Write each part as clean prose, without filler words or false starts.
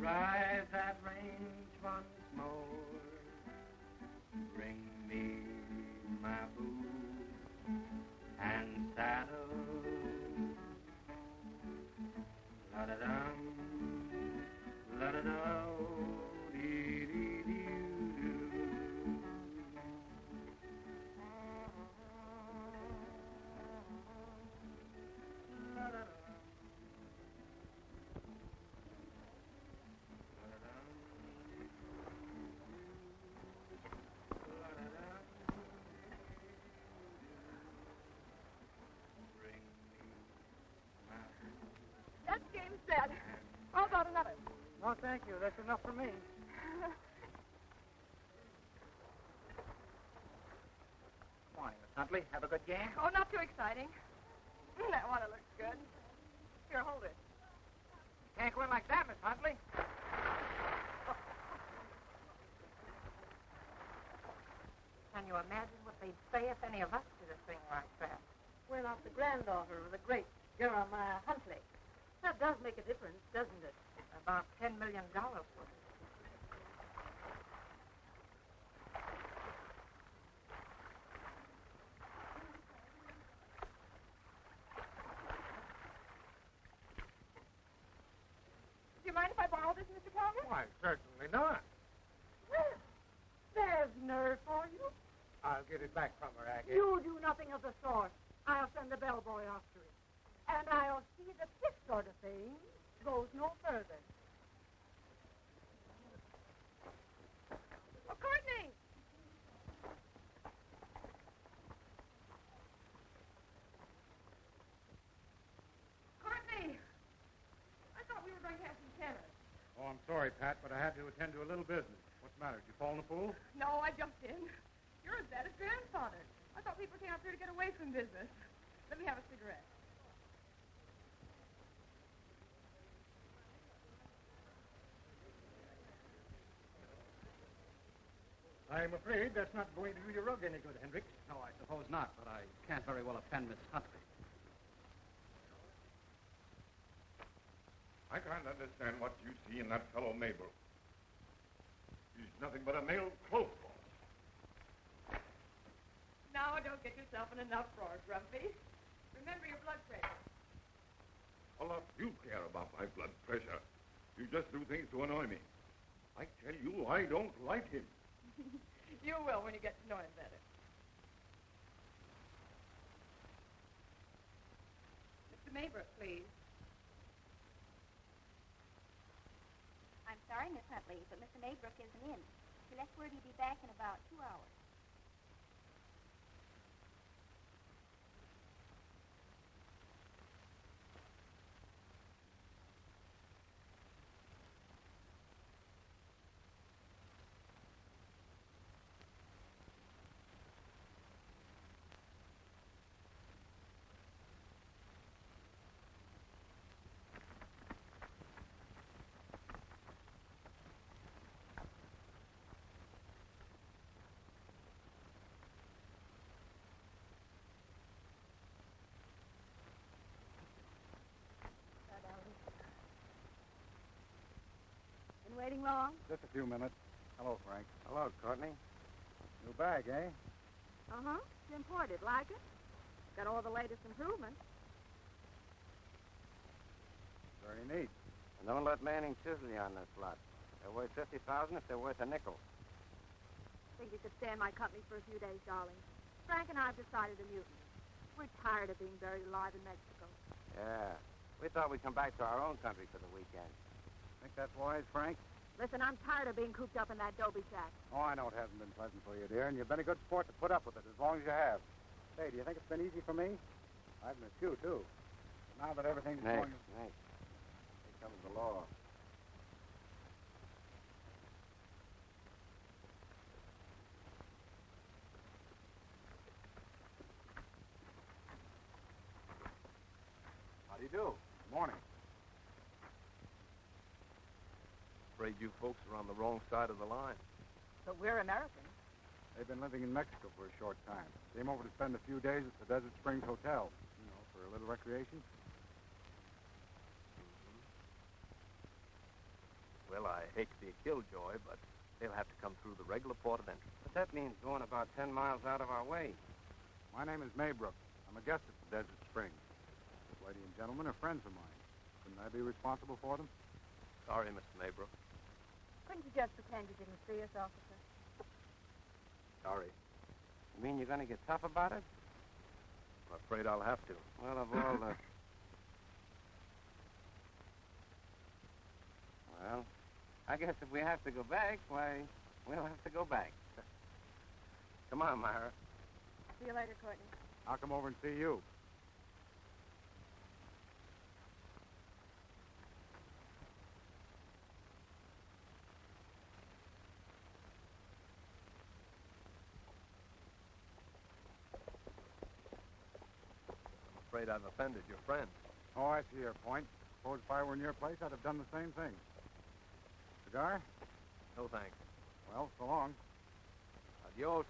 ride that range once more. Bring me my boots and saddle. La-da-dum, la-da-do, dee-dee-dee-doo. La-da-dum. That game's dead. How about another? No, thank you. That's enough for me. Morning, Miss Huntley. Have a good game? Oh, not too exciting. That water looks good. Here, hold it. Can't go in like that, Miss Huntley. Can you imagine what they'd say if any of us did a thing like that? We're not the granddaughter of the great Jeremiah Huntley. That does make a difference, doesn't it? About $10 million worth. Do you mind if I borrow this, Mr. Palmer? Why, certainly not. Well, there's nerve for you. I'll get it back from her, Aggie. You do nothing of the sort. I'll send the bellboy after it. And I'll see that this sort of thing goes no further. Oh, Courtney! Courtney! I thought we were going to have some tennis. Oh, I'm sorry, Pat, but I had to attend to a little business. What's the matter? Did you fall in the pool? No, I jumped in. You're as bad as grandfather. I thought people came out here to get away from business. Let me have a cigarette. I'm afraid that's not going to do your rug any good, Hendricks. No, I suppose not, but I can't very well offend Miss Huntley. I can't understand what you see in that fellow Mabel. He's nothing but a male clothes horse. Now, don't get yourself in an uproar, Grumpy. Remember your blood pressure. A lot you care about my blood pressure. You just do things to annoy me. I tell you, I don't like him. You will when you get to know him better. Mr. Maybrook, please. I'm sorry, Miss Huntley, but Mr. Maybrook isn't in. He left word he'd be back in about 2 hours. Been waiting long? Just a few minutes. Hello, Frank. Hello, Courtney. New bag, eh? Uh-huh. It's imported. Like it? Got all the latest improvements. Very neat. And don't let Manning chisel you on this lot. They're worth $50,000 if they're worth a nickel. Think you could stay in my company for a few days, darling. Frank and I have decided to mutiny. We're tired of being buried alive in Mexico. Yeah. We thought we'd come back to our own country for the weekend. Think that's wise, Frank? Listen, I'm tired of being cooped up in that doby shack. Oh, I know it hasn't been pleasant for you, dear, and you've been a good sport to put up with it as long as you have. Hey, do you think it's been easy for me? I've missed you, too. But now that everything's Nick, going... Nick. Here comes the law. How do you do? Good morning. Afraid you folks are on the wrong side of the line. But we're Americans. They've been living in Mexico for a short time. Came over to spend a few days at the Desert Springs Hotel. You know, for a little recreation. Well, Well, I hate to be a killjoy, but they'll have to come through the regular port of entry. But that means going about 10 miles out of our way. My name is Maybrook. I'm a guest at the Desert Springs. This lady and gentleman are friends of mine. Couldn't I be responsible for them? Sorry, Mr. Maybrook. Couldn't you just pretend you didn't see us, officer? Sorry. You mean you're going to get tough about it? I'm afraid I'll have to. Well, of all the... Well, I guess if we have to go back, why, we'll have to go back. Come on, Myra. See you later, Courtney. I'll come over and see you. I'm afraid I've offended your friend. Oh, I see your point. Suppose if I were in your place, I'd have done the same thing. Cigar? No thanks. Well, so long. Adios.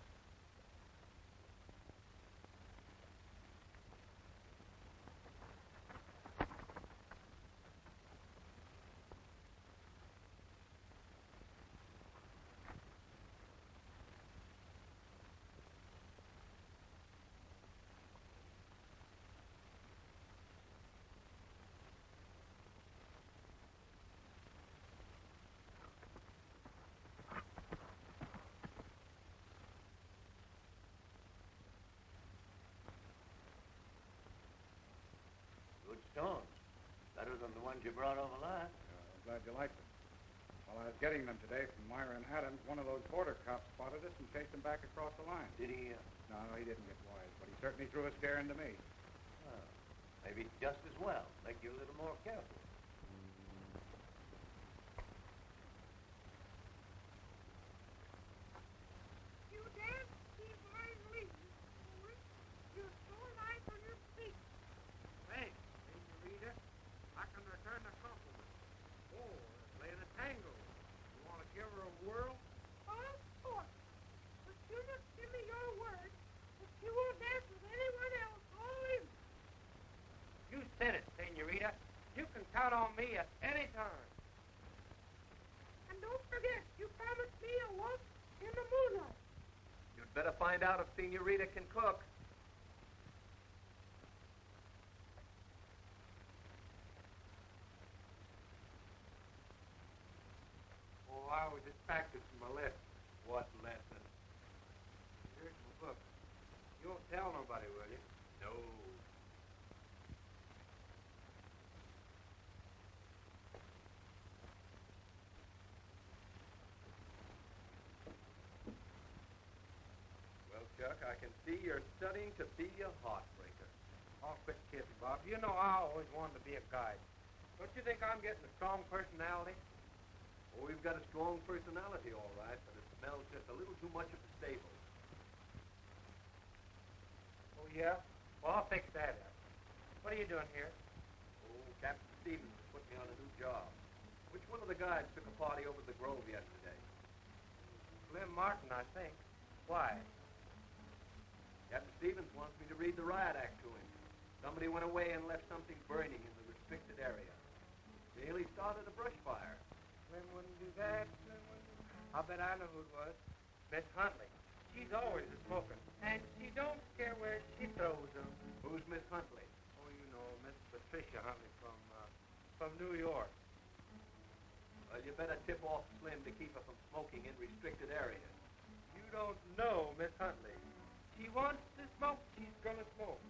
Good stones. Better than the ones you brought over last. I'm glad you liked them. While I was getting them today from Myra and Adams, one of those border cops spotted us and chased them back across the line. Did he? No, he didn't get wise, but he certainly threw a scare into me. Well, maybe just as well. Make you a little more careful. You dance, keep my lead. You're so nice on your feet. Hey, Senorita, I can return the compliment. Oh, playing a tango. You want to give her a whirl? Of course. But you just give me your word that you won't dance with anyone else all evening. You said it, Senorita. You can count on me at any time. And don't forget, you promised me a walk in the moonlight. You'd better find out if Senorita can cook. Oh, I was just practicing my lesson. What lesson? Here's my book. You won't tell nobody, will you? No. Well, Chuck, I can see you're studying to be a heartbreaker. Oh, quit kidding, Bob. You know I always wanted to be a guide. Don't you think I'm getting a strong personality? Oh, we've got a strong personality, all right, but it smells just a little too much of the stable. Oh, yeah? Well, I'll fix that up. What are you doing here? Oh, Captain Stevens has put me on a new job. Which one of the guys took a party over at the Grove yesterday? Slim Martin, I think. Why? Captain Stevens wants me to read the riot act to him. Somebody went away and left something burning in the restricted area. Nearly started a brush fire. Slim wouldn't do that. Slim wouldn't. I'll bet I know who it was. Miss Huntley. She's always a smoking, and she don't care where she throws them. Who's Miss Huntley? Oh, you know, Miss Patricia Huntley from New York. Well, you better tip off Slim to keep her from smoking in restricted areas. You don't know Miss Huntley. She wants to smoke, she's gonna smoke.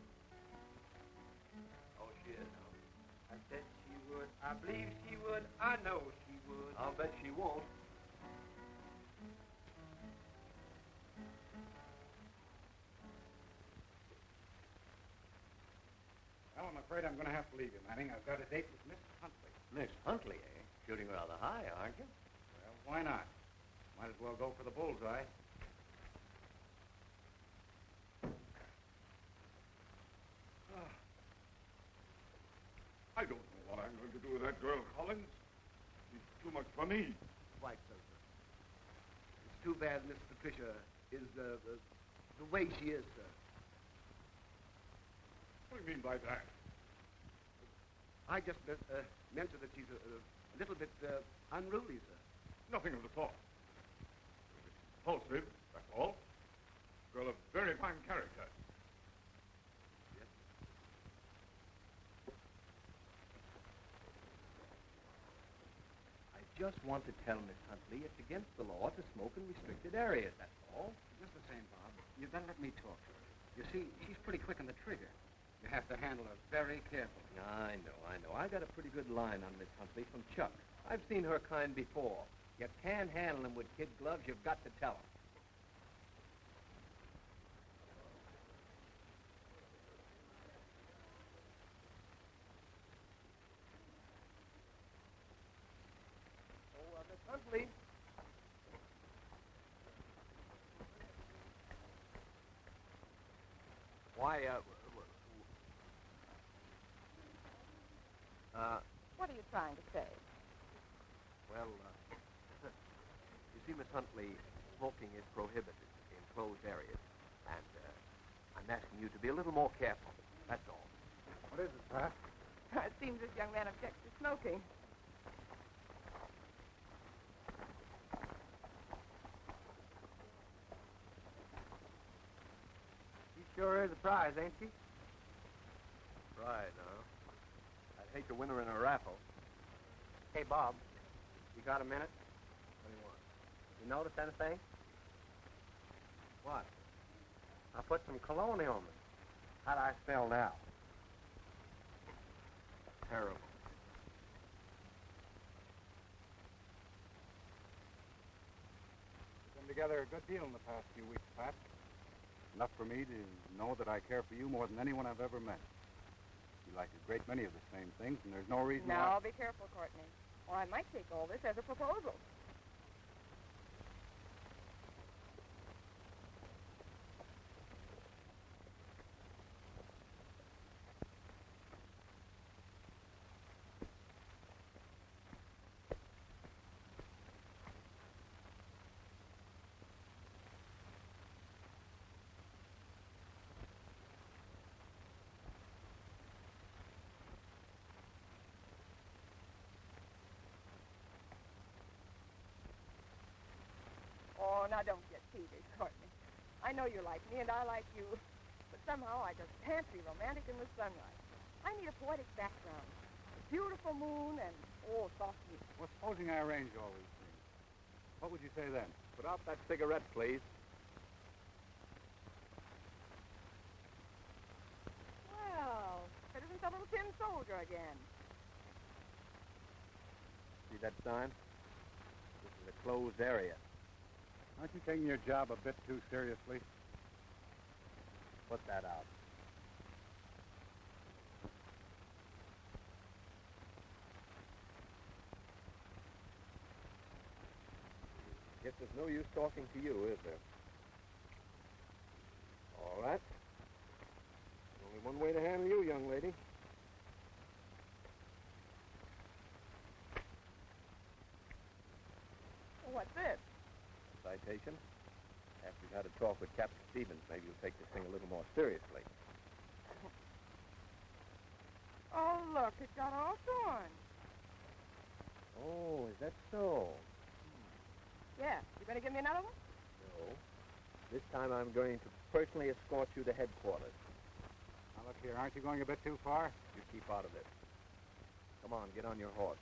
Oh, she is, huh? I said she would. I believe she would. I know she would. I'll bet she won't. Well, I'm afraid I'm going to have to leave you, Manning. I've got a date with Miss Huntley. Miss Huntley, eh? Shooting rather high, aren't you? Well, why not? Might as well go for the bullseye. I don't know what I'm going to do with that girl, Collins. She's too much for me. Quite so, sir. It's too bad Miss Patricia is the way she is, sir. What do you mean by that? I just mentioned that she's a little bit unruly, sir. Nothing of the sort. Impulsive, that's all. Girl of very fine character. Yes. I just want to tell Miss Huntley it's against the law to smoke in restricted areas, that's all. Just the same, Bob. You better let me talk to her. You see, she's pretty quick on the trigger. You have to handle her very carefully. I know. I got a pretty good line on Miss Huntley from Chuck. I've seen her kind before. You can't handle them with kid gloves, you've got to tell them. Oh, Miss Huntley. Why, What are you trying to say? well, you see, Miss Huntley, smoking is prohibited in closed areas, and I'm asking you to be a little more careful. That's all. What is it, Pat? It seems this young man objects to smoking. She sure is a prize, ain't she? Right, huh? I'd hate to win her in a raffle. Hey, Bob, you got a minute? What do you want? You notice anything? What? I put some cologne on me. How'd I smell now? Terrible. We've been together a good deal in the past few weeks, Pat. Enough for me to know that I care for you more than anyone I've ever met. You like a great many of the same things, and there's no reason Now, why... be careful, Courtney, or I might take all this as a proposal. Oh, now don't get peevish, Courtney. I know you like me, and I like you. But somehow I just can't be romantic in the sunlight. I need a poetic background. A beautiful moon and, soft music. Well, supposing I arranged all these things, what would you say then? Put out that cigarette, please. Well, it isn't the little tin soldier again. See that sign? This is a closed area. Aren't you taking your job a bit too seriously? Put that out. Guess there's no use talking to you, is there? All right. Only one way to handle you, young lady. Well, what's this? Citation. After you've had a talk with Captain Stevens, maybe you'll take this thing a little more seriously. Oh, look, it got all torn. Oh, is that so? Yeah, you gonna give me another one? No. This time I'm going to personally escort you to headquarters. Now, look here, aren't you going a bit too far? You keep out of it. Come on, get on your horse.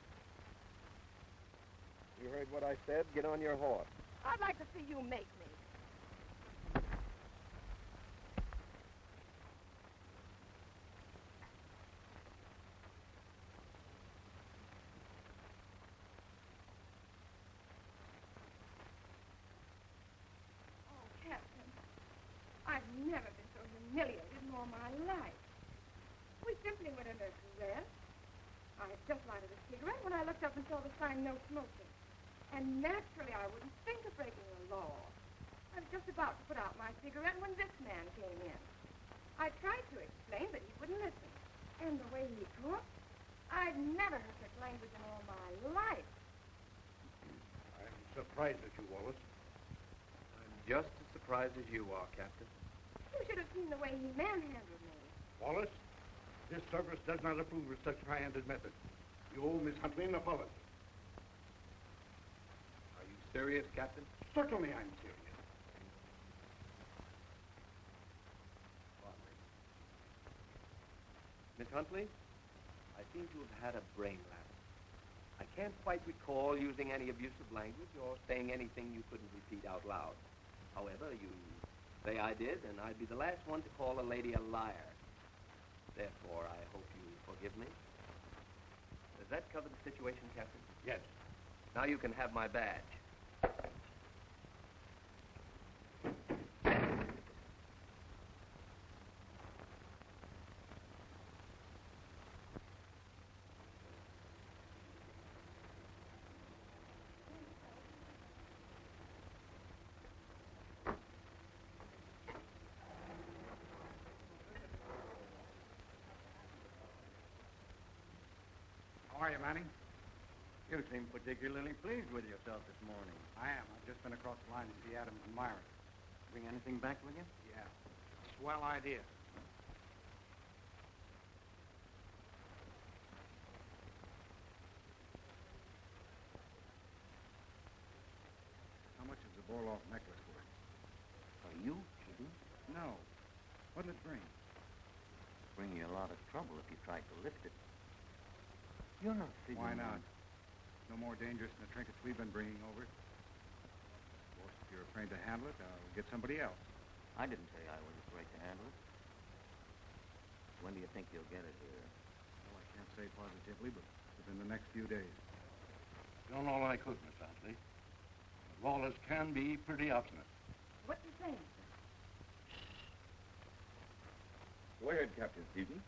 You heard what I said? Get on your horse. I'd like to see you make me. Oh, Captain, I've never been so humiliated in all my life. We simply went under arrest. I had just lighted a cigarette when I looked up and saw the sign, no smoking. And naturally, I wouldn't think of breaking the law. I was just about to put out my cigarette when this man came in. I tried to explain, but he wouldn't listen. And the way he talked, I'd never heard such language in all my life. I'm surprised at you, Wallace. I'm just as surprised as you are, Captain. You should have seen the way he manhandled me. Wallace, this service does not approve of such high-handed methods. You owe Miss Huntley an apology. Serious, Captain? Certainly I'm serious. Miss Huntley, I seem to have had a brain lapse. I can't quite recall using any abusive language or saying anything you couldn't repeat out loud. However, you say I did, and I'd be the last one to call a lady a liar. Therefore, I hope you forgive me. Does that cover the situation, Captain? Yes. Now you can have my badge. How are you, Manning? You seem particularly pleased with yourself this morning. I am. I've just been across the line to see Adams and Myra. Bring anything back with you? Yeah. Swell idea. How much is the ball-off necklace worth? Are you kidding? No. What'll it bring? Bring you a lot of trouble if you tried to lift it. You're not figuring Why not? on- No more dangerous than the trinkets we've been bringing over. Of course, if you're afraid to handle it, I'll get somebody else. I didn't say I was afraid to handle it. When do you think you'll get it here? Well, I can't say positively, but within the next few days. Done all I could, Miss Huntley. Lawless can be pretty obstinate. What do you think? Go ahead, Captain Stevens.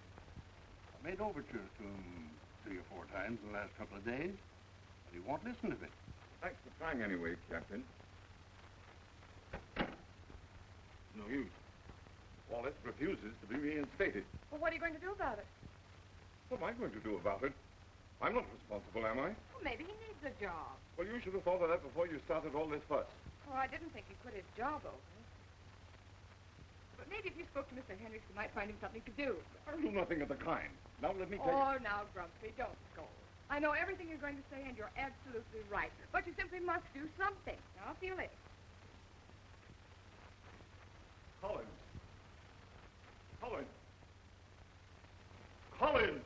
I made overtures to him 3 or 4 times in the last couple of days, but he won't listen to it. Thanks for trying anyway, Captain. No use. Wallace refuses to be reinstated. Well, what are you going to do about it? What am I going to do about it? I'm not responsible, am I? Well, maybe he needs a job. Well, you should have thought of that before you started all this fuss. Oh, I didn't think he quit his job over it. But maybe if you spoke to Mr. Hendricks, you might find him something to do. I'll do nothing of the kind. Now let me tell you... Oh, now, Grumpy, don't scold. I know everything you're going to say, and you're absolutely right. But you simply must do something. Now, feel it. Collins. Collins. Collins!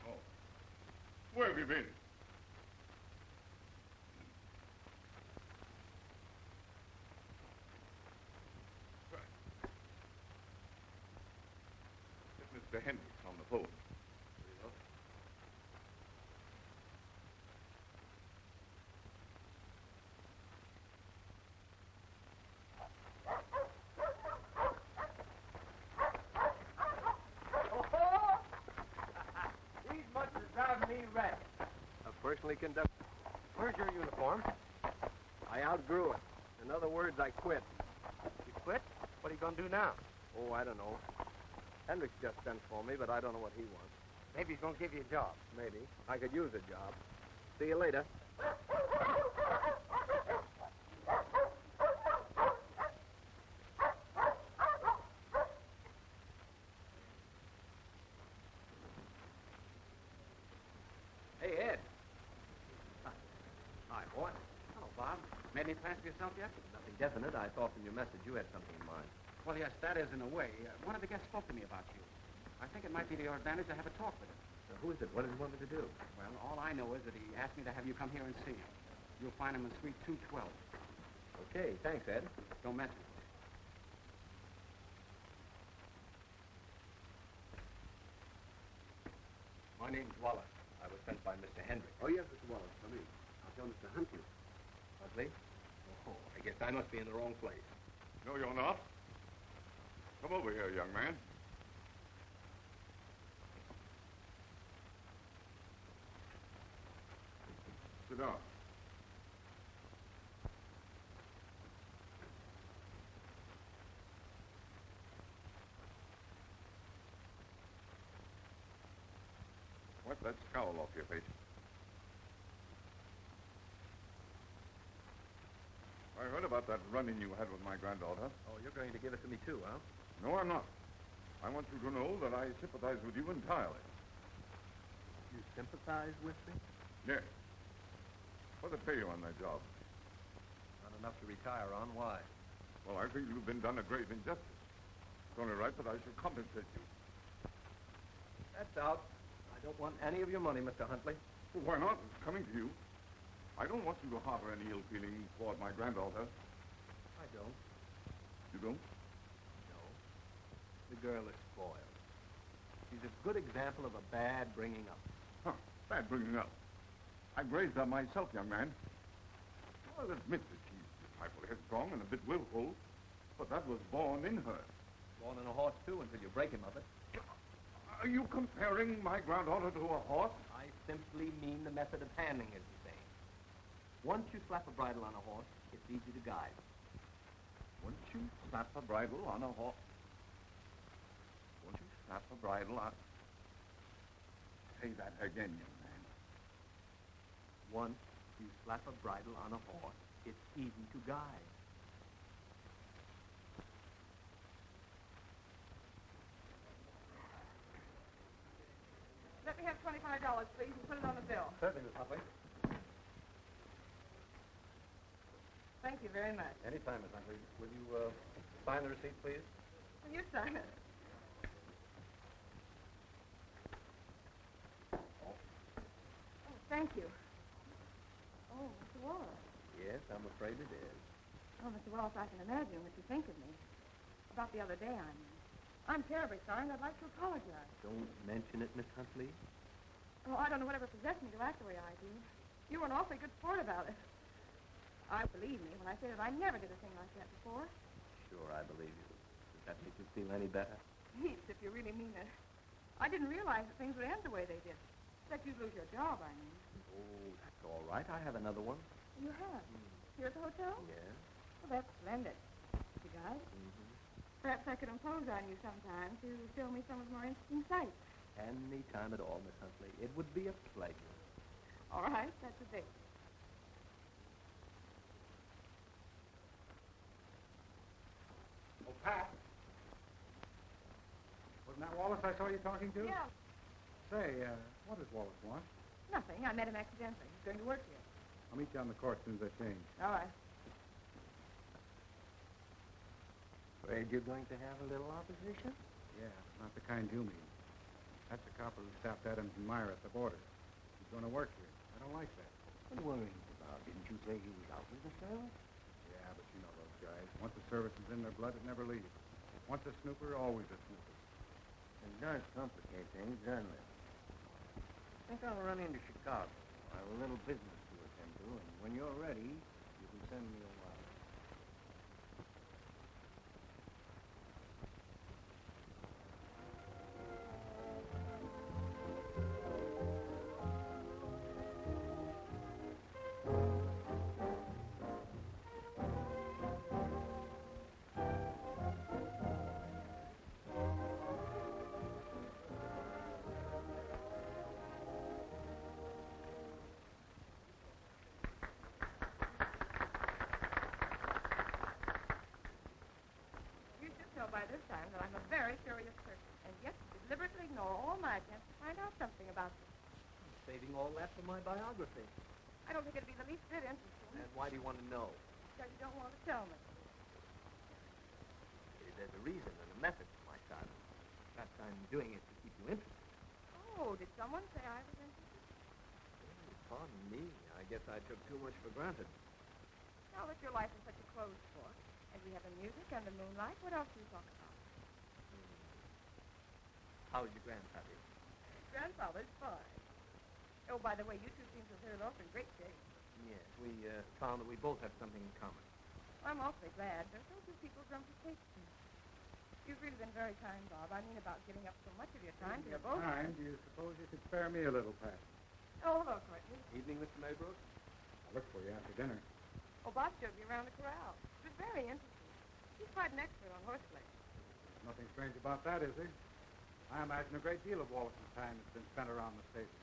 Oh. Where have you been? Mr. Hendricks on the phone. These much is driving me red. Personally conduct. Where's your uniform? I outgrew it. In other words, I quit. You quit? What are you going to do now? Oh, I don't know. Hendricks just sent for me, but I don't know what he wants. Maybe he's going to give you a job. Maybe. I could use a job. See you later. Hey, Ed. Hi, boy. Hello, Bob. Made any plans for yourself yet? Nothing definite. I thought from your message you had something in mind. Well, yes, that is in a way. One of the guests spoke to me about you. I think it might be to your advantage to have a talk with him. Who is it? What does he want me to do? Well, all I know is that he asked me to have you come here and see him. You'll find him in suite 212. Okay, thanks, Ed. Don't mention it. My name's Wallace. I was sent by Mr. Hendricks. Oh, yes, Mr. Wallace, come in. I'll tell Mr. Huntley. Huntley? Oh, I guess I must be in the wrong place. No, you're not. Come over here, young man. Sit down. Wipe that scowl off your face. I heard about that run-in you had with my granddaughter. Oh, you're going to give it to me too, huh? No, I'm not. I want you to know that I sympathize with you entirely. You sympathize with me? Yes. What's the pay you on that job? Not enough to retire on. Why? Well, I think you've been done a grave injustice. It's only right that I should compensate you. That's out. I don't want any of your money, Mr. Huntley. Well, why not? It's coming to you. I don't want you to harbor any ill feeling toward my granddaughter. I don't. You don't? No. The girl is spoiled. She's a good example of a bad bringing up. Huh, bad bringing up. I've raised her myself, young man. I'll admit that she's a trifle headstrong and a bit willful, but that was born in her. Born in a horse, too, until you break him of it. Are you comparing my granddaughter to a horse? I simply mean the method of handling, as you say. Once you slap a bridle on a horse, it's easy to guide. Once you slap a bridle on a horse. Once you slap a bridle on... Say that again, young man. Once you slap a bridle on a horse, it's easy to guide. Let me have $25, please, and put it on the bill. Certainly, Miss Huntley. Thank you very much. Anytime, Miss Huntley. Will you sign the receipt, please? Will you sign it? Oh, thank you. Oh, Mr. Wallace. Yes, I'm afraid it is. Oh, Mr. Wallace, I can imagine what you think of me. About the other day, I mean. I'm terribly sorry, and I'd like to apologize. Don't mention it, Miss Huntley. Oh, I don't know whatever possessed me to act the way I do. You were an awfully good sport about it. Believe me when I say that I never did a thing like that before. Sure, I believe you. Does that make you feel any better? Heaps, if you really mean it. I didn't realize that things would end the way they did. That you'd lose your job, I mean. Oh, that's all right. I have another one. You have? Here at the hotel? Yes. Well, that's splendid. You guys? Mm-hmm. Perhaps I could impose on you sometime to show me some of the more interesting sights. Any time at all, Miss Huntley. It would be a pleasure. All right, that's a date. Oh, Pat. Wasn't that Wallace I saw you talking to? Yeah. Say, what does Wallace want? Nothing. I met him accidentally. He's going to work here. I'll meet you on the court as soon as I change. All right. Afraid you're going to have a little opposition? Yeah, not the kind you mean. That's the copper who stopped Adams and Meyer at the border. He's going to work here. I don't like that. What worrying about? Didn't you say he was out with the service? Yeah, but you know those guys. Once the service is in their blood, it never leaves. Once a snooper, always a snooper. It does complicate things, doesn't it? I think I'll run into Chicago. I have a little business to attend to, and when you're ready, you can send me a wire. By this time that I'm a very curious person, and yet deliberately ignore all my attempts to find out something about them. I'm saving all that for my biography. I don't think it'd be the least bit interesting. And why do you want to know? Because you don't want to tell me. There's a reason and a method to my silence. Perhaps I'm doing it to keep you interested. Oh, did someone say I was interested? Pardon me. I guess I took too much for granted. Now that your life is such a closed book, and we have the music and the moonlight, what else do you talk about? How's your grandfather? Grandfather's fine. Oh, by the way, you two seem to have hit it off in great shape. Yes, we found that we both have something in common. I'm awfully glad. There's so few people who don't take me. You've really been very kind, Bob. I mean about giving up so much of your time to your both. Time? Do you suppose you could spare me a little, Pat? Oh, hello, Courtney. Evening, Mr. Maybrook. I'll look for you after dinner. Oh, Bob showed me around the corral. It was very interesting. He's quite an expert on horseplay. Nothing strange about that, is there? I imagine a great deal of Wallace's time has been spent around the stable.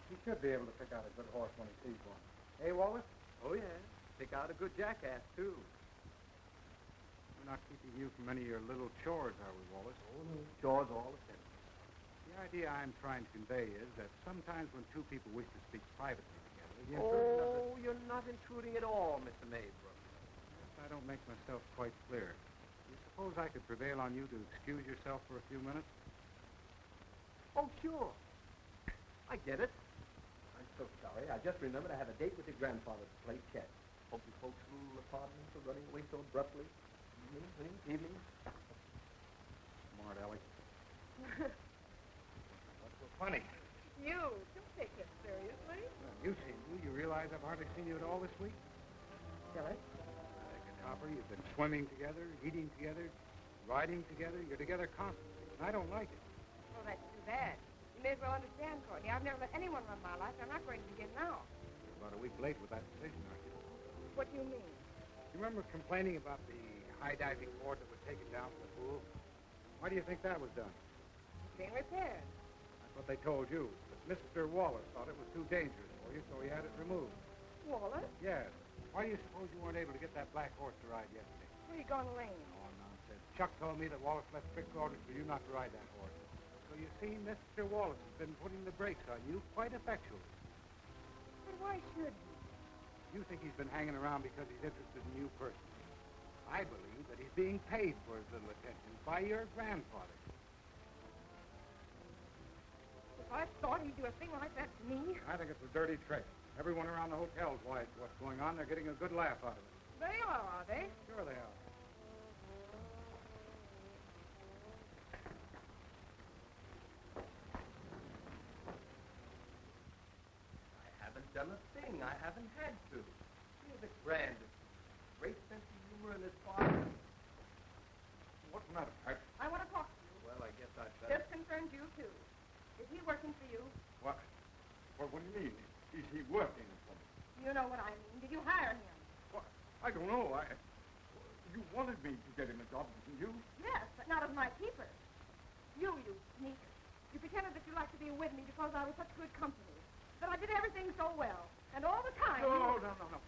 He should be able to pick out a good horse when he sees one. Hey, Wallace? Oh, yeah. Pick out a good jackass, too. We're not keeping you from any of your little chores, are we, Wallace? Oh, no. Chores all the same. The idea I'm trying to convey is that sometimes when two people wish to speak privately together, The intrusion of Oh, you're not intruding at all, Mr. Maybrook. I don't make myself quite clear. You suppose I could prevail on you to excuse yourself for a few minutes? Oh, sure. I get it. I'm so sorry. I just remembered I have a date with your grandfather to play chess. Hope you folks' little apartments are running away so abruptly. Evening. Smart, Ellie. What's so funny? You, don't take it seriously. Well, you seem to. You realize I've hardly seen you at all this week? Silly. Copper, you've been swimming together, eating together, riding together. You're together constantly, and I don't like it. Well, that's too bad. You may as well understand, Courtney. I've never let anyone run my life, and I'm not going to begin now. You're about a week late with that decision, aren't you? What do you mean? You remember complaining about the high diving board that was taken down from the pool? Why do you think that was done? It's being repaired. That's what they told you. But Mr. Wallace thought it was too dangerous for you, so he had it removed. Wallace? Yes. Why do you suppose you weren't able to get that black horse to ride yesterday? Where are you going, Lane? Oh, nonsense. Chuck told me that Wallace left strict orders for you not to ride that horse. So you see, Mr. Wallace has been putting the brakes on you quite effectually. But why should he? You think he's been hanging around because he's interested in you personally. I believe that he's being paid for his little attentions by your grandfather. If I thought he'd do a thing like that to me... I think it's a dirty trick. Everyone around the hotel's wise to what's going on. They're getting a good laugh out of it. They are they? Sure they are. I haven't done a thing. I haven't had to. You're the grandest. Great sense of humor in his father. What's the matter, Pat? I want to talk to you. Well, I guess I'd better... This concerns you, too. Is he working for you? What? What do you mean? Is he working for me? You know what I mean. Did you hire him? What? I don't know. You wanted me to get him a job, didn't you? Yes, but not as my keeper. You sneaker. You pretended that you liked to be with me because I was such good company. That I did everything so well. And all the time... No, Pat,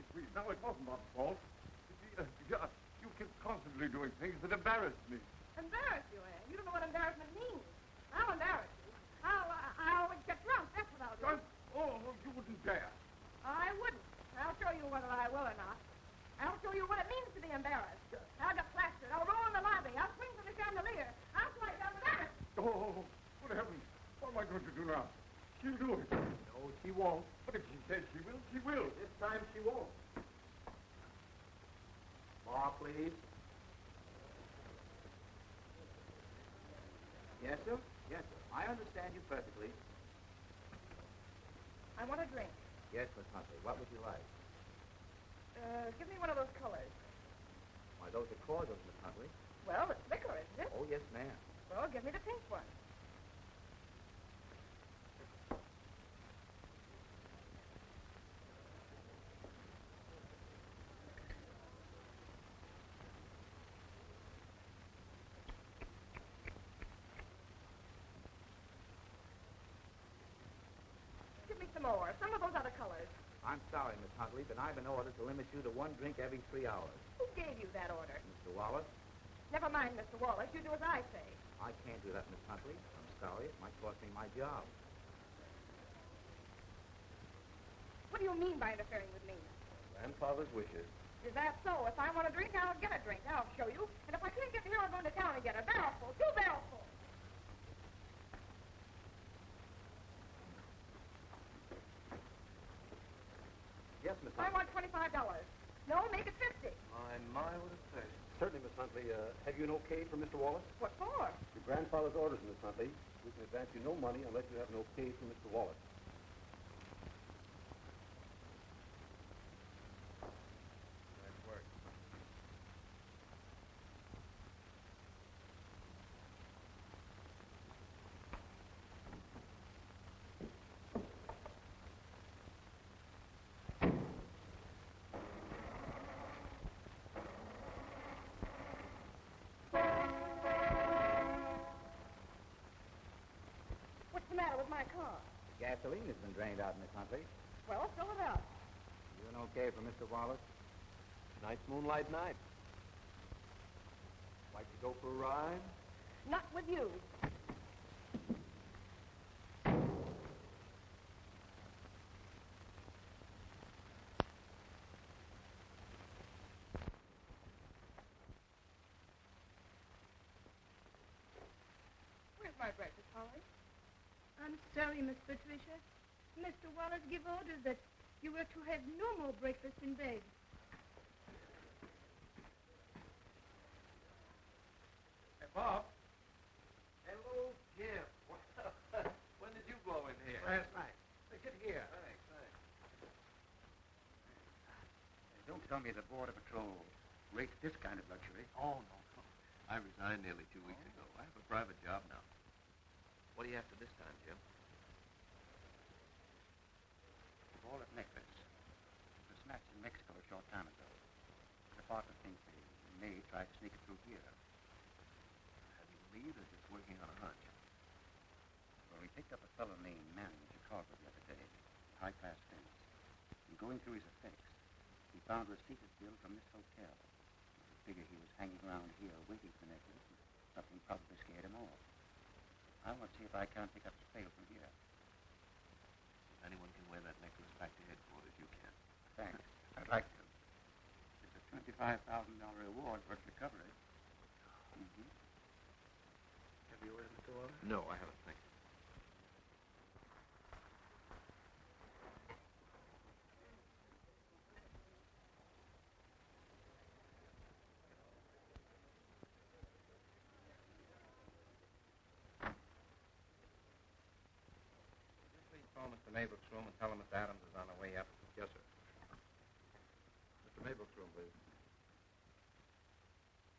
please. Now, it wasn't my fault. You kept constantly doing things that embarrassed me. Embarrass you, eh? You don't know what embarrassment means. I'll embarrass you. I'll always get drunk. That's what I'll do. Drunk? Oh, you wouldn't dare. I wouldn't. I'll show you whether I will or not. I'll show you what it means to be embarrassed. I'll get plastered. I'll roll in the lobby. I'll swing from the chandelier. I'll slide down the ladder. Oh, good heavens. What am I going to do now? She'll do it. No, she won't. But if she says she will, she will. This time she won't. Bar, please. Yes, sir? Yes, sir. I understand you perfectly. I want a drink. Yes, Miss Huntley. What would you like? Give me one of those colors. Why, those are cordials, Miss Huntley. Well, it's liquor, isn't it? Oh, yes, ma'am. Well, give me the pink one. Give me some more. Some of those other colors. I'm sorry, Miss Huntley, but I've been ordered to limit you to one drink every 3 hours. Who gave you that order? Mr. Wallace? Never mind, Mr. Wallace. You do as I say. I can't do that, Miss Huntley. I'm sorry. It might cost me my job. What do you mean by interfering with me? Grandfather's wishes. Is that so? If I want a drink, I'll get a drink. I'll show you. And if I can't get here, I'll go into town and get a barrelful. 2 barrelfuls. Yes, Miss I Huntley. want $25. No, make it 50. My, what a say. Certainly, Miss Huntley. Have you an okay from Mr. Wallace? What for? Your grandfather's orders, Miss Huntley. We can advance you no money unless you have an okay from Mr. Wallace. Nice work. What's the matter with my car? Gasoline has been drained out, Miss Huntley. Well, fill it up. You an okay for Mr. Wallace? Nice moonlight night. Like to go for a ride? Not with you. my breakfast, Holly. I'm sorry, Miss Patricia. Mr. Wallace gave orders that you were to have no more breakfast in bed. Hey, Bob. Hello, Jim. When did you blow in here? Last night. Get here. Thanks, thanks. Don't tell me the Border Patrol rates this kind of luxury. Oh, no. I resigned nearly 2 weeks ago. I have a private job now. What do you have for this time, Jim? The wallet necklace. It was snatched in Mexico a short time ago. The partner thinks they may try to sneak it through here. Have you a lead or just working on a hunch? Well, we picked up a fellow named Manning in Chicago the other day. High-class fence. And going through his effects, he found a receipted bill from this hotel. We figure he was hanging around here waiting for the necklace. Something probably scared him off. I want to see if I can't pick up the trail from here. If anyone can wear that necklace back to headquarters, you can. Thanks. I'd like to. It's a $25,000 reward for its recovery. Mm-hmm. Have you ordered Mr. Wallace? No, I haven't, thank you. Call Mr. Mabel's room and tell him Miss Adams is on her way up. Yes, sir. Mr. Mabel's room, please.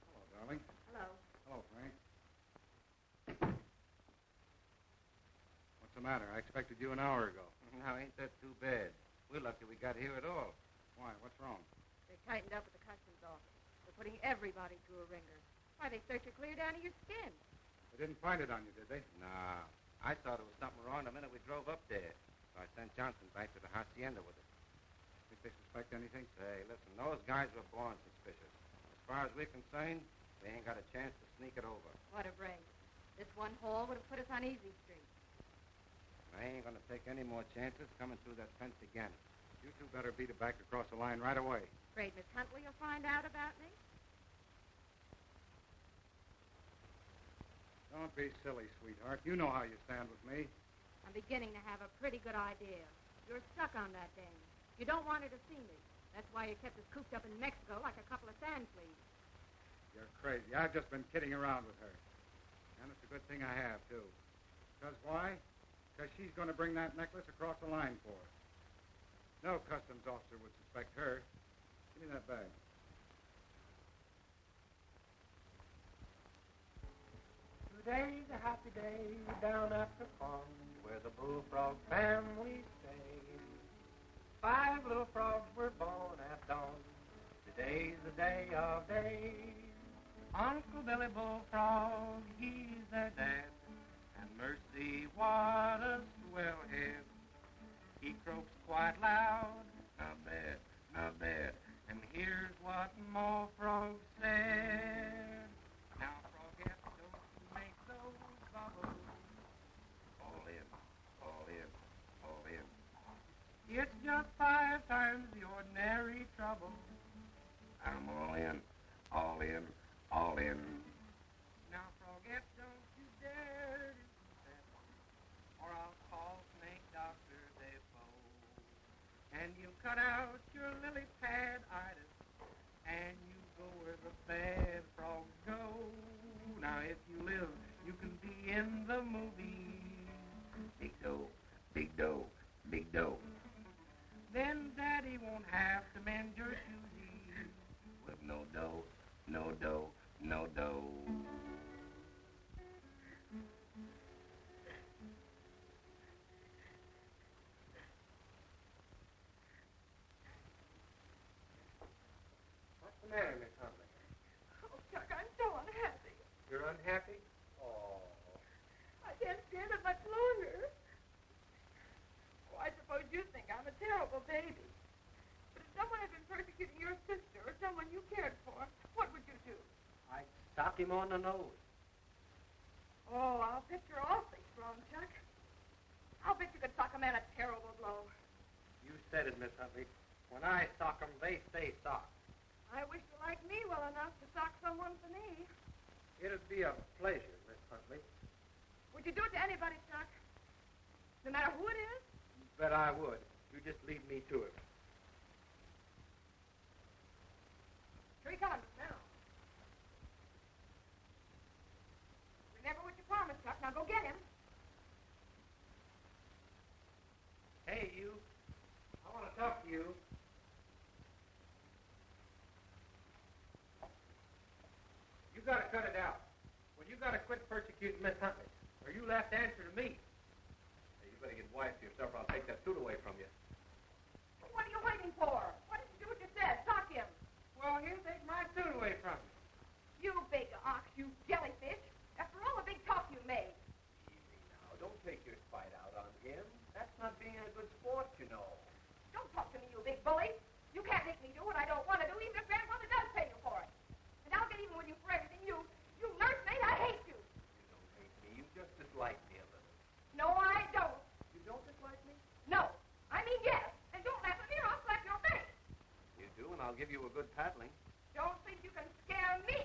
Hello, darling. Hello. Hello, Frank. What's the matter? I expected you an hour ago. Now, ain't that too bad? We're lucky we got here at all. Why? What's wrong? They tightened up at the customs office. They're putting everybody through a ringer. Why, they search you clear down to your skin. They didn't find it on you, did they? Nah. I thought there was something wrong the minute we drove up there. So I sent Johnson back to the hacienda with it. Think they suspect anything? Say, listen, those guys were born suspicious. As far as we're concerned, they ain't got a chance to sneak it over. What a break. This one haul would have put us on Easy Street. I ain't gonna take any more chances coming through that fence again. You two better beat it back across the line right away. Afraid Miss Huntley will find out about me? Don't be silly, sweetheart. You know how you stand with me. I'm beginning to have a pretty good idea. You're stuck on that dame. You don't want her to see me. That's why you kept us cooped up in Mexico like a couple of sand fleas. You're crazy. I've just been kidding around with her. And it's a good thing I have, too. Because why? Because she's going to bring that necklace across the line for us. No customs officer would suspect her. Give me that bag. Today's a happy day down at the farm where the Bullfrog family stays. 5 little frogs were born at dawn. Today's the day of days. Uncle Billy Bullfrog, he's their dad. And mercy, what a swell head. He croaks quite loud, not bad, not bad. And here's what more frogs said. Now, Frogette, don't you make those bubbles. All in, all in, all in. It's just 5 times the ordinary trouble. I'm all in, all in, all in. Now, Frogette, don't you dare do that, or I'll call Snake Dr. Defoe. And you cut out your lily pad-itis, and you go where the bad frogs go. Now, if you live, you can be in the movies. Big dough, big dough, big dough. Then Daddy won't have to mend your shoesies. With no dough, no dough, no dough. What's the matter, Miss Huntley? Oh, Chuck, I'm so unhappy. You're unhappy? Oh. I can't stand it much longer. Oh, I suppose you think I'm a terrible baby. But if someone had been persecuting your sister or someone you cared for, what would you do? I'd sock him on the nose. Oh, I'll bet you're awfully strong, Chuck. I'll bet you could sock a man a terrible blow. You said it, Miss Huntley. When I sock 'em, they stay socked. I wish you liked me well enough to sock someone for me. It'd be a pleasure, Miss Huntley. Well, Would you do it to anybody, Chuck? No matter who it is? You bet I would. You just lead me to him. Here he comes now. Remember what you promised, Chuck. Now go get him. Hey, you. I want to talk to you. You got to cut it out. Well, you got to quit persecuting Miss Huntley, or you'll have to answer to me. Hey, you better get wise to yourself, or I'll take that suit away from you. What are you waiting for? Why didn't you do what you said? Sock him. Well, he'll take my suit away from me. You big ox, you jellyfish. After all the big talk you made. Easy now. Don't take your spite out on him. That's not being a good sport, you know. Don't talk to me, you big bully. You can't make me do what I don't want to do, even if grandmother does pay you for it. And I'll get even with you for everything. You nursemaid, I hate you. You don't hate me. You just dislike me a little. No, I don't. You don't dislike me? No. I mean yes. And don't laugh at me or I'll slap your face. You do, and I'll give you a good paddling. Don't think you can scare me.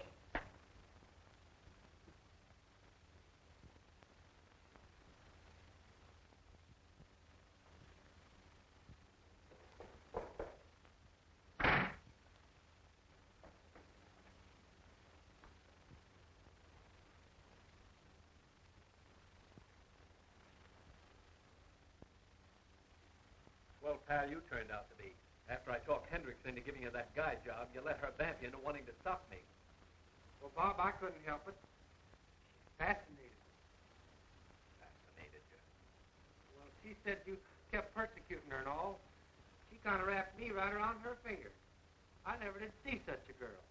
Well, pal, you turned out to be. After I talked Hendricks into giving you that guy job, you let her vamp you into wanting to stop me. Well, Bob, I couldn't help it. She fascinated me. Fascinated you. Well, she said you kept persecuting her and all. She kind of wrapped me right around her finger. I never did see such a girl.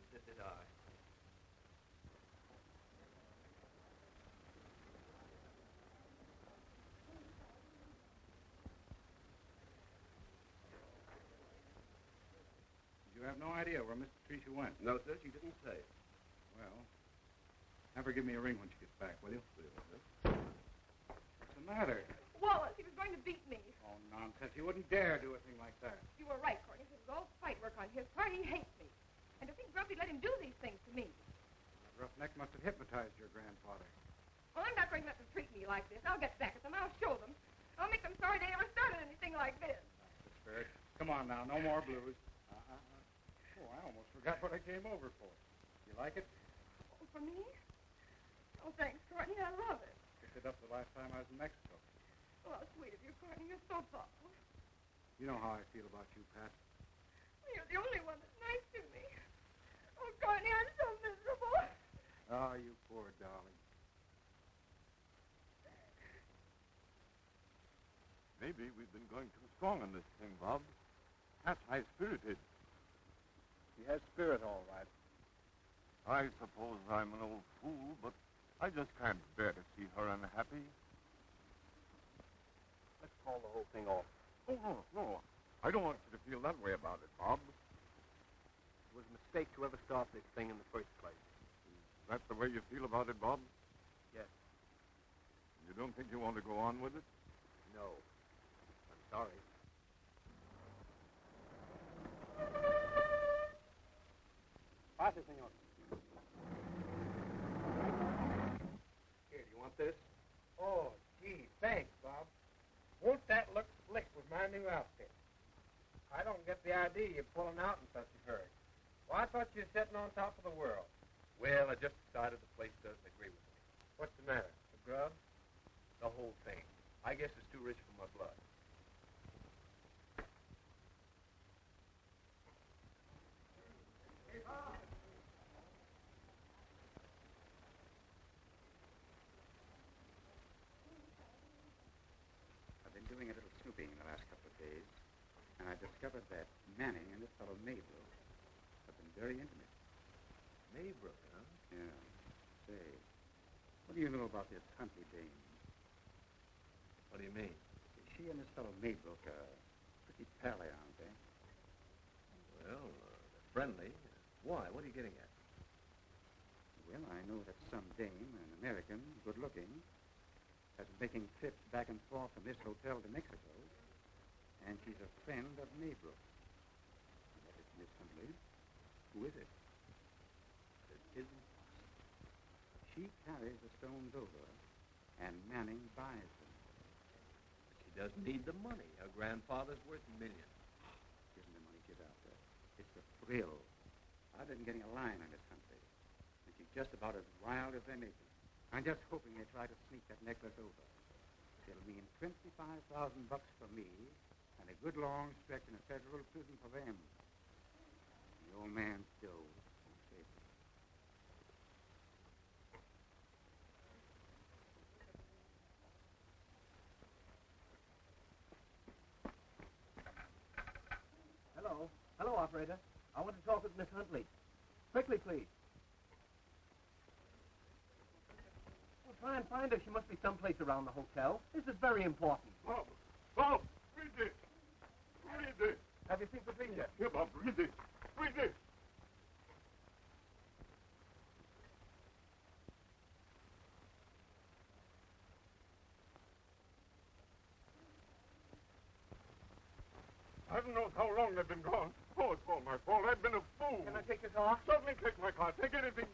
Neither did I. You have no idea where Miss Patricia went? No, sir, she didn't say. Well, have her give me a ring when she gets back, will you? What's the matter? Wallace, he was going to beat me. Oh, nonsense. He wouldn't dare do a thing like that. You were right, Courtney. This is all fight work on his part. He hates me. And to think Grumpy let him do these things to me. That roughneck must have hypnotized your grandfather. Well, I'm not going to let them treat me like this. I'll get back at them. I'll show them. I'll make them sorry they ever started anything like this. That's the spirit. Come on now. No more blues. Oh, I almost forgot what I came over for. You like it? Oh, for me? Oh, thanks, Courtney. I love it. Picked it up the last time I was in Mexico. Oh, how sweet of you, Courtney. You're so thoughtful. You know how I feel about you, Pat. You're the only one that's nice to me. Oh, Courtney, I'm so miserable. Oh, you poor darling. Maybe we've been going too strong on this thing, Bob. Pat's high-spirited. He has spirit, all right. I suppose I'm an old fool, but I just can't bear to see her unhappy. Let's call the whole thing off. Oh, no. I don't want you to feel that way about it, Bob. It was a mistake to ever start this thing in the first place. Is that the way you feel about it, Bob? Yes. You don't think you want to go on with it? No. I'm sorry. Pase, senor. Here, do you want this? Oh, gee, thanks, Bob. Won't that look slick with my new outfit? I don't get the idea you're pulling out in such a hurry. Well, I thought you were sitting on top of the world. Well, I just decided the place doesn't agree with me. What's the matter? The grub? The whole thing. I guess it's too rich for my blood. I've been doing a little snooping in the last couple of days, and I discovered that Manning and this fellow Maybrook have been very intimate. Maybrook, huh? Yeah. Say, what do you know about this Huntley dame? What do you mean? She and this fellow Maybrook are pretty pally, aren't they? Well, they're friendly. Why? What are you getting at? Well, I know that some dame, an American, good-looking, has been making trips back and forth from this hotel to Mexico, and she's a friend of Maybrook. That is Miss Huntley. Who is it? It isn't possible. She carries the stones over, and Manning buys them. She doesn't need the money. Her grandfather's worth millions. Isn't the money she's after? It's the thrill. I've been getting a line on this country, and she's just about as wild as they make it. I'm just hoping they try to sneak that necklace over. It'll mean $25,000 for me, and a good long stretch in a federal prison for them. The old man still won't save me. Hello. Hello, operator. I want to talk with Miss Huntley. Quickly, please. Well, try and find her. She must be someplace around the hotel. This is very important. Bob! Bob! Read this! Read this! Have you seen Patricia? Here, Bob, read this! Read this! I don't know how long they've been gone. Oh, it's all my fault. I've been a fool. Can I take your car? Certainly take my car. Take anything.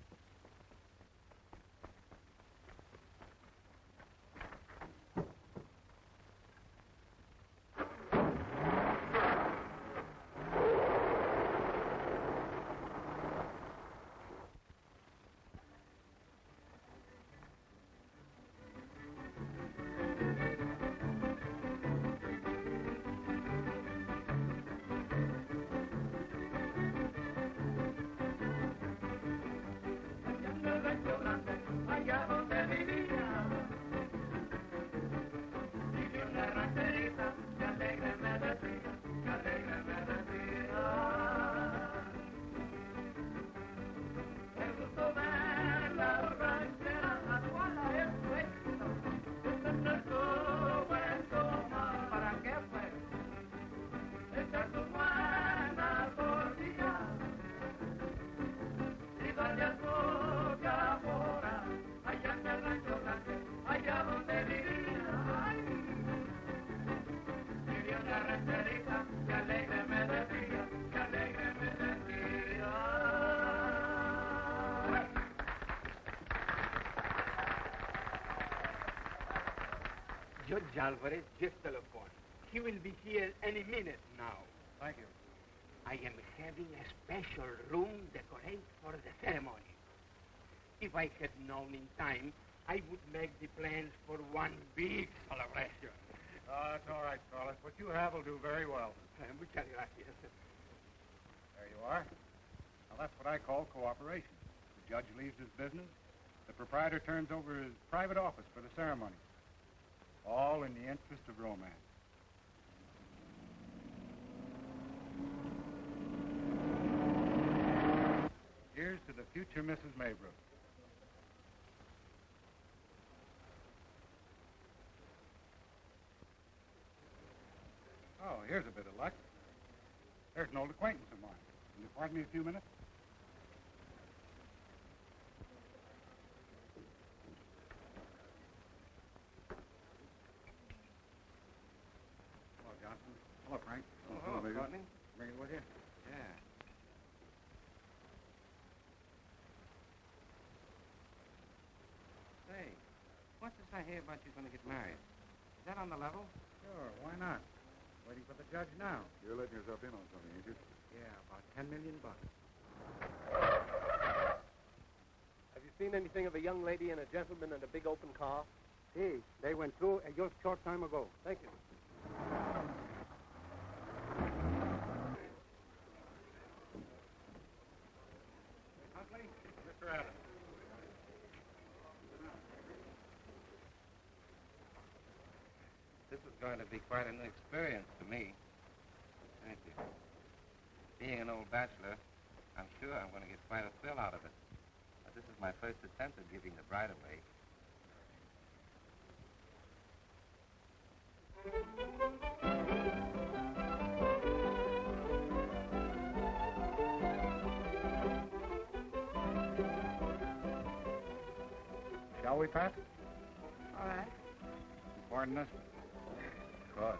Judge Alvarez, just telephone. He will be here any minute now. Thank you. I am having a special room decorated for the ceremony. If I had known in time, I would make the plans for one big celebration. That's all right, Carlos. What you have will do very well. Muchas gracias. There you are. Now, that's what I call cooperation. The judge leaves his business. The proprietor turns over his private office for the ceremony. All in the interest of romance. Here's to the future Mrs. Maybrook. Oh, here's a bit of luck. There's an old acquaintance of mine. Can you pardon me a few minutes? Hello, Johnson. Hello, Frank. Hello, Courtney. Bring it with you? Yeah. Say, what's this I hear about you going to get married? Is that on the level? Sure, why not? Waiting for the judge now. You're letting yourself in on something, ain't you? Yeah, about $10 million. Have you seen anything of a young lady and a gentleman in a big open car? See, they went through a just short time ago. Thank you. Huntley, Mr. Adams. This is going to be quite a new experience to me. Thank you. Being an old bachelor, I'm sure I'm going to get quite a thrill out of it. But this is my first attempt at giving the bride away. Shall we, Pat? All right. Pardon us? Of course.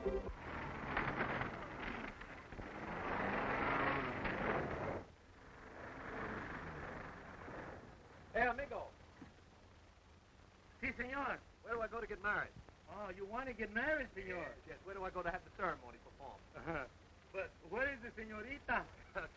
Hey, amigo. Si, senor. Where do I go to get married? Oh, you want to get married, senor? Yes. Where do I go to have the ceremony performed? But where is the senorita?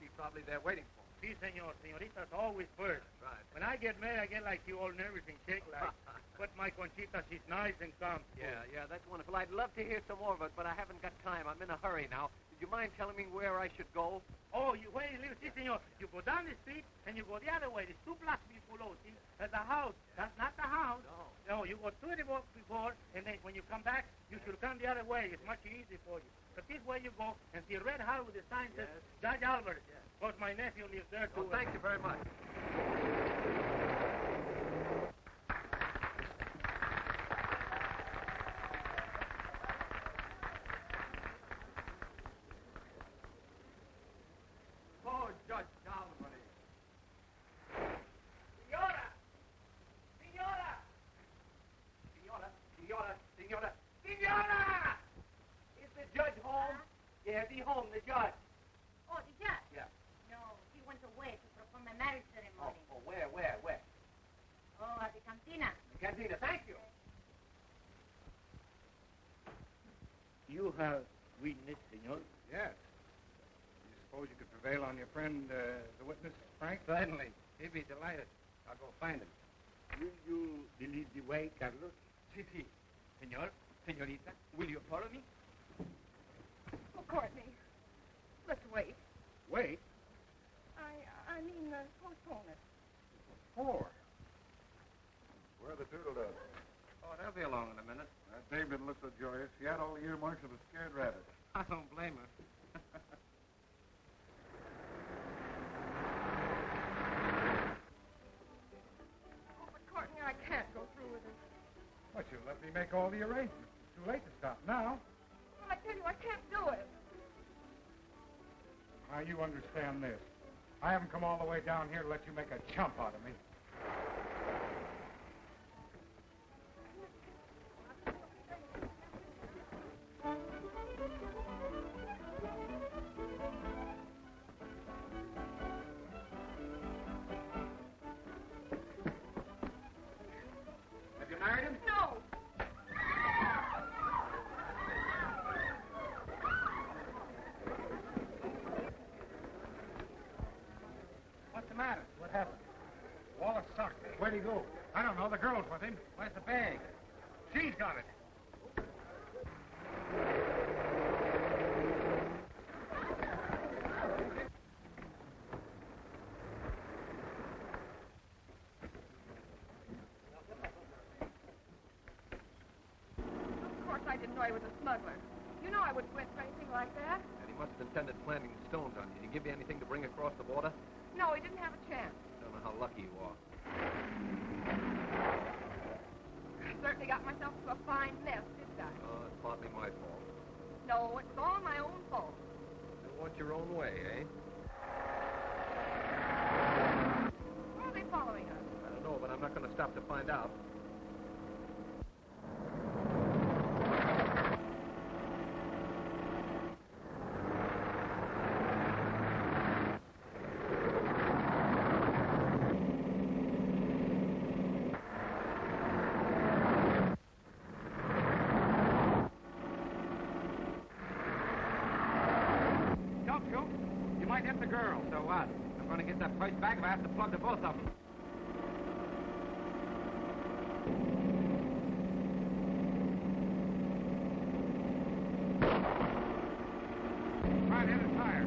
She's probably there waiting for me. Si, senor. Senorita's always first. That's right. When I get married, I get like you, all nervous and shake like. But my Conchita, she's nice and calm. Yeah, that's wonderful. I'd love to hear some more of it, but I haven't got time. I'm in a hurry now. Did you mind telling me where I should go? Oh, where you live? Si, senor. You go down the street, and you go the other way. There's 2 blocks below, see? There's a house. That's not the house. No, you go 20 blocks before, and then when you come back, you should come the other way. It's much easier for you. But this way you go, and see a red house with the sign says Judge Albert. Because my nephew lives there, too. Oh, thank you very much. Oh, Judge Albert. Senora! Senora! Senora! Is the judge home? Yes, he's home, the judge. Oh, the judge? Yeah. No, he went away to perform a marriage ceremony. Oh, where? Oh, at the cantina. The cantina, thank you. You have witness, senor? Yes. You suppose you could prevail on your friend, the witness, Frank? Certainly. He'd be delighted. I'll go find him. Will you lead the way, Carlos? Si. Senor, senorita, will you follow me? Oh, Courtney, let's wait. Wait. I mean, postpone it. 4. Where are the Doodle-Does? Oh, they'll be along in a minute. That babe didn't look so joyous. She had all the earmarks of a scared rabbit. I don't blame her. Oh, but Courtney, I can't go through with it. But you let me make all the arrangements. It's too late to stop now. Well, I tell you, I can't do it. Now, you understand this. I haven't come all the way down here to let you make a chump out of me. Have you married him? No. What's the matter? What happened? Wallace sucked. Where'd he go? I don't know. The girl's with him. Where's the bag? She's got it. Of course, I didn't know he was a smuggler. You know I wouldn't went for anything like that. And he must have intended planting the stones on you. Did he give you anything to bring across the border? No, he didn't have a chance. Don't know how lucky you are. I certainly got myself into a fine mess, didn't I? Oh, it's partly my fault. No, it was all my own fault. You want your own way, eh? Where are they following us? I don't know, but I'm not going to stop to find out. Don't shoot. You might hit the girl. So what? I'm going to get that first bag if I have to plug the both of them. Right, hit his tire.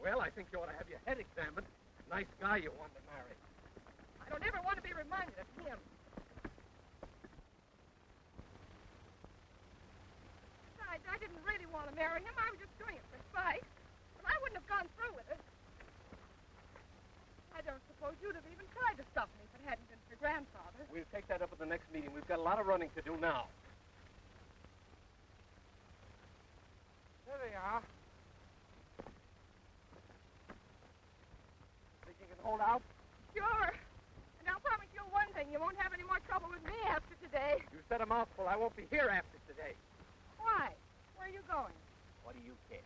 Well, I think you ought to have your head examined. Nice guy you wanted to marry. I don't ever want to be reminded of him. Besides, I didn't really want to marry him. I was just doing it for spite. But I wouldn't have gone through with it. I don't suppose you'd have even tried to stop me if it hadn't been for Grandfather. We'll take that up at the next meeting. We've got a lot of running to do now. There they are. Think you can hold out? Sure. And I'll promise you one thing. You won't have any more trouble with me after today. You said a mouthful. I won't be here after today. Why? Where are you going? What do you care?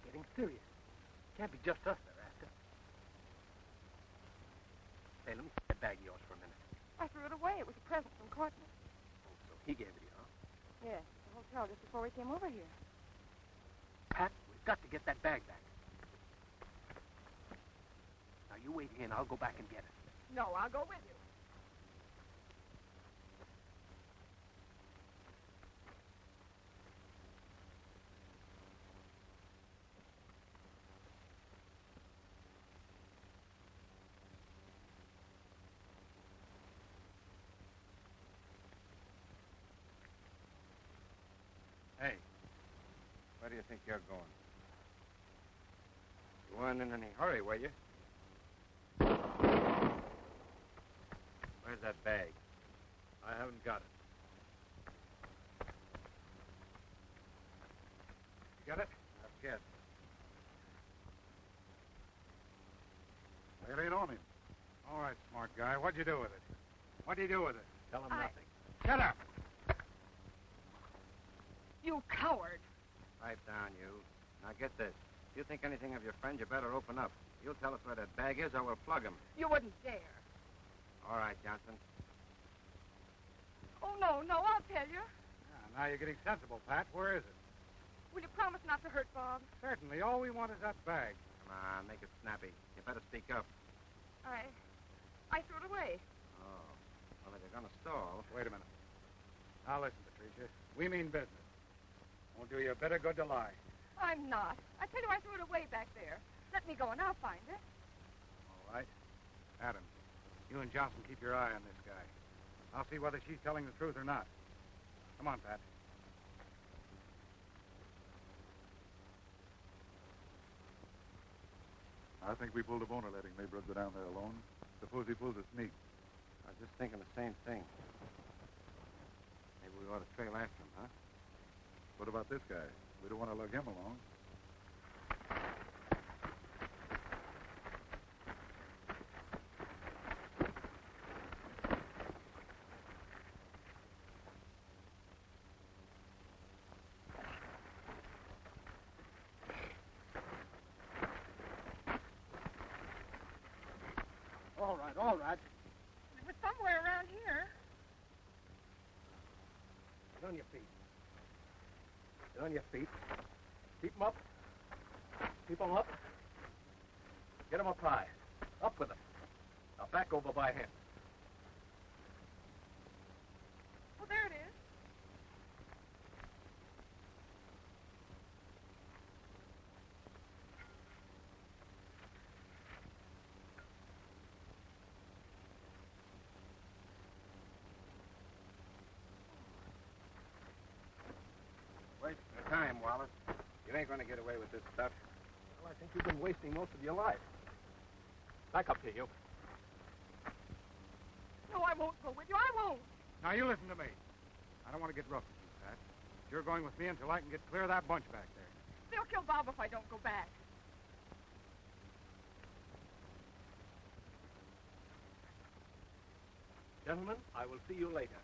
Getting serious. Can't be just us they're after. Hey, let me see that bag of yours for a minute. I threw it away. It was a present from Courtney. Oh, so he gave it to you, huh? Yes, the hotel just before we came over here. Pat, we've got to get that bag back. Now, you wait here and I'll go back and get it. No, I'll go with you. Hey, where do you think you're going? You weren't in any hurry, were you? Where's that bag? I haven't got it. You got it? Not yet. Well, it ain't on him. All right, smart guy. What'd you do with it? What'd you do with it? Tell him nothing. Shut up! You coward. Pipe down, you. Now get this. If you think anything of your friend, you better open up. You'll tell us where that bag is or we'll plug him. You wouldn't dare. All right, Johnson. Oh, no, I'll tell you. Now you're getting sensible, Pat. Where is it? Will you promise not to hurt Bob? Certainly. All we want is that bag. Come on, make it snappy. You better speak up. I threw it away. Oh. Well, if you're going to stall... Wait a minute. Now listen, Patricia. We mean business. Won't do you a bit of good to lie. I'm not. I tell you, I threw it away back there. Let me go and I'll find it. All right. Adam, you and Johnson keep your eye on this guy. I'll see whether she's telling the truth or not. Come on, Pat. I think we pulled a boner letting Maybrooke go down there alone. Suppose he pulls a sneak. I was just thinking the same thing. Maybe we ought to trail after him, huh? What about this guy? We don't want to lug him along. All right. It was somewhere around here. Get on your feet. Get on your feet. Keep them up. Keep them up. Get them up high. Up with them. Now back over by him. Oh, there it is. Wasting your time, Wallace. You ain't going to get away with this stuff. Well, I think you've been wasting most of your life. Back up here, you. No, I won't go with you. I won't. Now, you listen to me. I don't want to get rough with you, Pat. You're going with me until I can get clear of that bunch back there. They'll kill Bob if I don't go back. Gentlemen, I will see you later.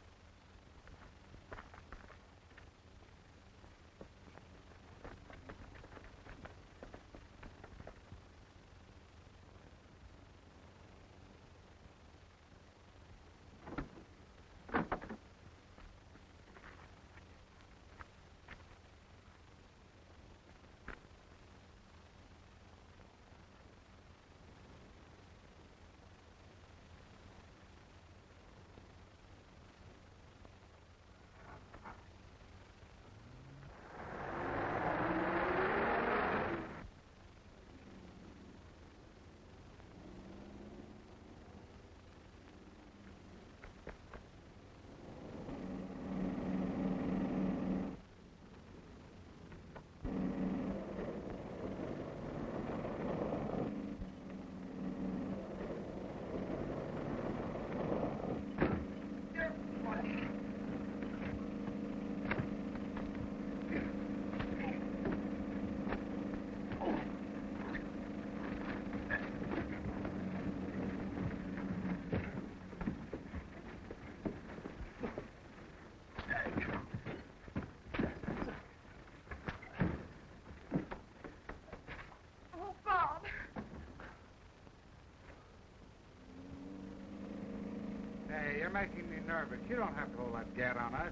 Hey, you're making me nervous. You don't have to hold that gat on us.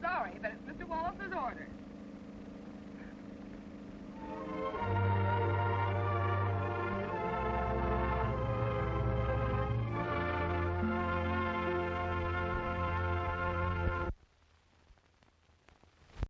Sorry, but it's Mr. Wallace's